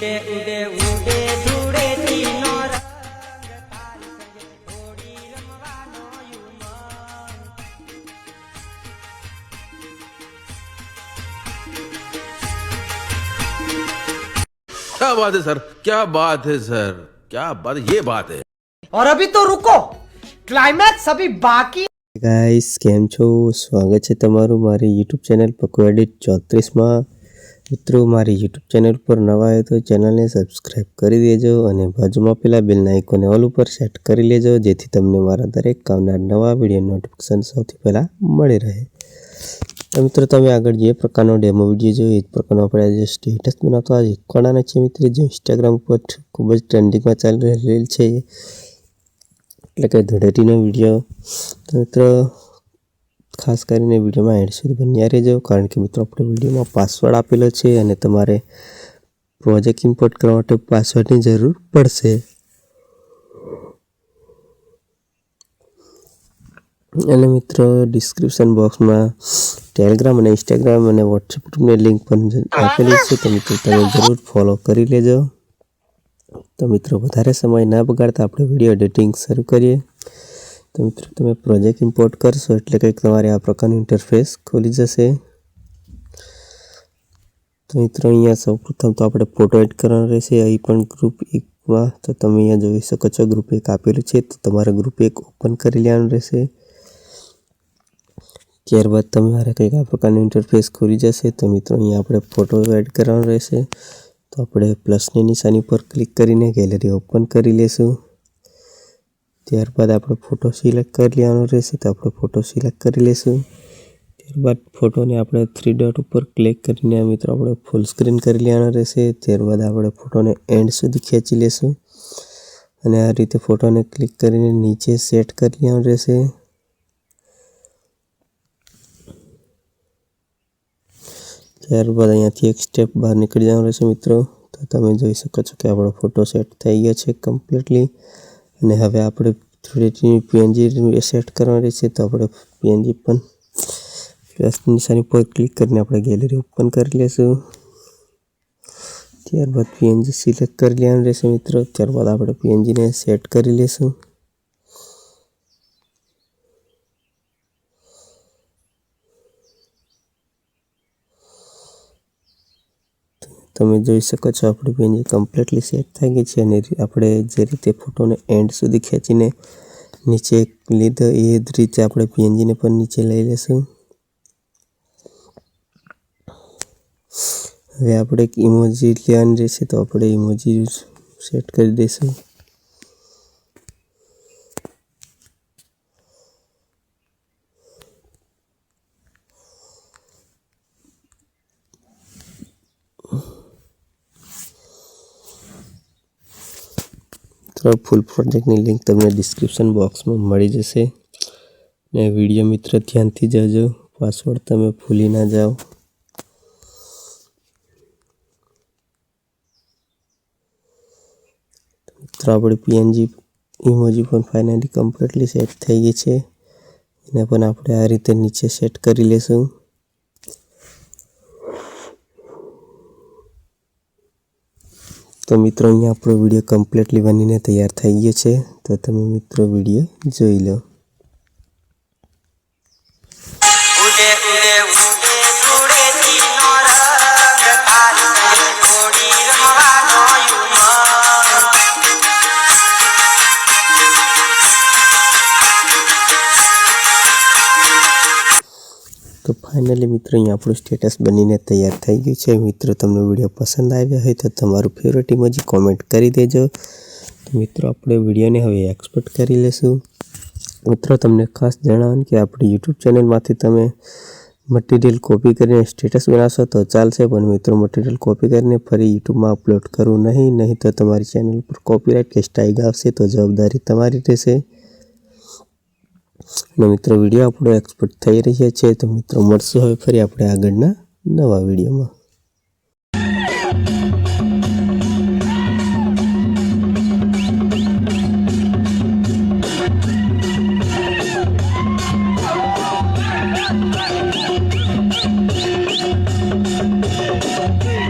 ઉડે ઉડે ઉડે ધૂળેટીનો રંગ તારી સંગે થોડી રમવાનો યુમન। क्या बात है सर, क्या बात है सर, क्या बात, ये बात है। और अभी तो रुको, क्लाइमैक्स अभी बाकी। ગાઈસ કેમ છો? સ્વાગત છે તમારું મારી યુટ્યુબ ચેનલ પકુ એડિટ 34માં। મિત્રો મારી યુટ્યુબ ચેનલ પર નવા હોય તો ચેનલને સબસ્ક્રાઈબ કરી દેજો અને બાજુમાં પેલા બેલના આઇકોનને ઓલ ઉપર સેટ કરી લેજો જેથી તમને મારા દરેક આવનાર નવા વિડીયો નોટિફિકેશન સૌથી પહેલાં મળી રહે। તો મિત્રો તમે આગળ જે પ્રકારનો ડેમો વિડીયો જોયો એ જ પ્રકારનો આપણે આજે સ્ટેટસ બનાવતો આજે કોણાના છે મિત્રો જે ઇન્સ્ટાગ્રામ પર ખૂબ જ ટ્રેન્ડિંગમાં ચાલી રહેલ છે એટલે કે ધૂળેટીનો વિડીયો। તો મિત્રો ખાસ કરીને વિડીયોમાં એન્ડ સુધી બન્યા રહેજો કારણ કે મિત્રો આપણે વિડીયોમાં પાસવર્ડ આપેલો છે અને તમારે પ્રોજેક્ટ ઇમ્પોર્ટ કરવા માટે પાસવર્ડની જરૂર પડશે। અને મિત્રો ડિસ્ક્રિપ્શન બોક્સમાં ટેલિગ્રામ અને ઇન્સ્ટાગ્રામ અને વોટ્સએપ ગ્રુપની લિંક પણ આપેલી છે તો મિત્રો તમે જરૂર ફોલો કરી લેજો। તો મિત્રો વધારે સમય ના બગાડતા આપણે વિડીયો એડિટિંગ શરૂ કરીએ। તો મિત્રો તમે પ્રોજેક્ટ ઇમ્પોર્ટ કરશો એટલે કંઈક તમારે આ પ્રકારનું ઇન્ટરફેસ ખોલી જશે। તો મિત્રો અહીંયા સૌપ્રથમ તો આપણે ફોટો એડ કરવાનો રહેશે। અહીં પણ ગ્રુપ 1માં તો તમે અહીંયા જોઈ શકો છો ગ્રુપ 1 આપેલું છે તો તમારે ગ્રુપ 1 ઓપન કરી લેવાનું રહેશે। ત્યારબાદ તમારે કંઈક આ પ્રકારનું ઇન્ટરફેસ ખોલી જશે। તો મિત્રો અહીંયા આપણે ફોટો એડ કરવાનો રહેશે તો આપણે પ્લસની નિશાની પર ક્લિક કરીને ગેલેરી ઓપન કરી લેશું। ત્યારબાદ આપણે ફોટો સિલેક્ટ કરી લેવાનો રહેશે તો આપણે ફોટો સિલેક્ટ કરી લેશું। ત્યારબાદ ફોટોને આપણે 3 ડોટ ઉપર ક્લિક કરીને મિત્રો આપણે ફૂલ સ્ક્રીન કરી લેવાનો રહેશે। ત્યારબાદ આપણે ફોટોને એન્ડ સુધી ખેંચી લેશું અને આ રીતે ફોટોને ક્લિક કરીને નીચે સેટ કરી લેવાનો રહેશે। ત્યારબાદ અહીંયાથી એક સ્ટેપ બહાર નીકળી જવાનું રહેશે મિત્રો તો તમે જોઈ શકો છો કે આપણો ફોટો સેટ થઈ ગયો છે કમ્પ્લીટલી। અને હવે આપણે થોડી પીએનજી સેટ કરવાની રહેશે તો આપણે પીએનજી પણ પ્લસ નિશાની પર ક્લિક કરીને આપણે ગેલેરી ઓપન કરી લેશું। ત્યારબાદ પીએનજી સિલેક્ટ કરી લેવાનું રહેશે મિત્રો। ત્યારબાદ આપણે પીએનજીને સેટ કરી લેશું। તમે જોઈ શકો છો આપણી પીએનજી કમ્પ્લીટલી સેટ થઈ ગઈ છે અને આપણે જે રીતે ફોટોને એન્ડ સુધી ખેંચીને નીચે લીધો એ જ રીતે આપણે પીએનજીને પણ નીચે લઈ લેશું। હવે આપણે એક ઇમોજી લેવાની રહેશે તો આપણે ઇમોજી સેટ કરી દઈશું। તો ફૂલ પ્રોજેક્ટની લિંક તમને ડિસ્ક્રિપ્શન બોક્સમાં મળી જશે ને વિડીયો મિત્રો ધ્યાનથી જોજો પાસવર્ડ તમે ભૂલી ના જાઓ। મિત્રો આપણી પીએનજી ઇમોજી પણ ફાઇનલી કમ્પ્લીટલી સેટ થઈ ગઈ છે એને પણ આપણે આ રીતે નીચે સેટ કરી લેશું। તો મિત્રો અહીંયા આપણો વિડીયો કમ્પ્લીટલી બનીને તૈયાર થઈ ગયો છે તો તમે મિત્રો વિડીયો જોઈ લો। ઉડે ઉડે ઉડે ધૂળેટીનો રંગ તારી સંગે થોડી રમવાનો યુમન। તો ફાઇનલી મિત્રો અહીંયા આપણું સ્ટેટસ બનીને તૈયાર થઈ ગયું છે। મિત્રો તમને વિડીયો પસંદ આવ્યો હોય તો તમારું ફેવરેટ ઇમોજી કોમેન્ટ કરી દેજો। તો મિત્રો આપણે વિડીયોને હવે એક્સપોર્ટ કરી લેશું। મિત્રો તમને ખાસ જણાવવાનું કે આપણી યુટ્યુબ ચેનલમાંથી તમે મટીરિયલ કોપી કરીને સ્ટેટસ બનાવશો તો ચાલશે પણ મિત્રો મટીરિયલ કોપી કરીને ફરી યુટ્યુબમાં અપલોડ કરવું નહીં તો તમારી ચેનલ પર કોપીરાઇટ કે સ્ટ્રાઇક આવશે તો જવાબદારી તમારી રહેશે। અને મિત્રો વિડીયો આપણો એક્સપોર્ટ થઈ રહ્યો છે તો મિત્રો મળશું હવે ફરી આપણે આગળના નવા વિડીયોમાં।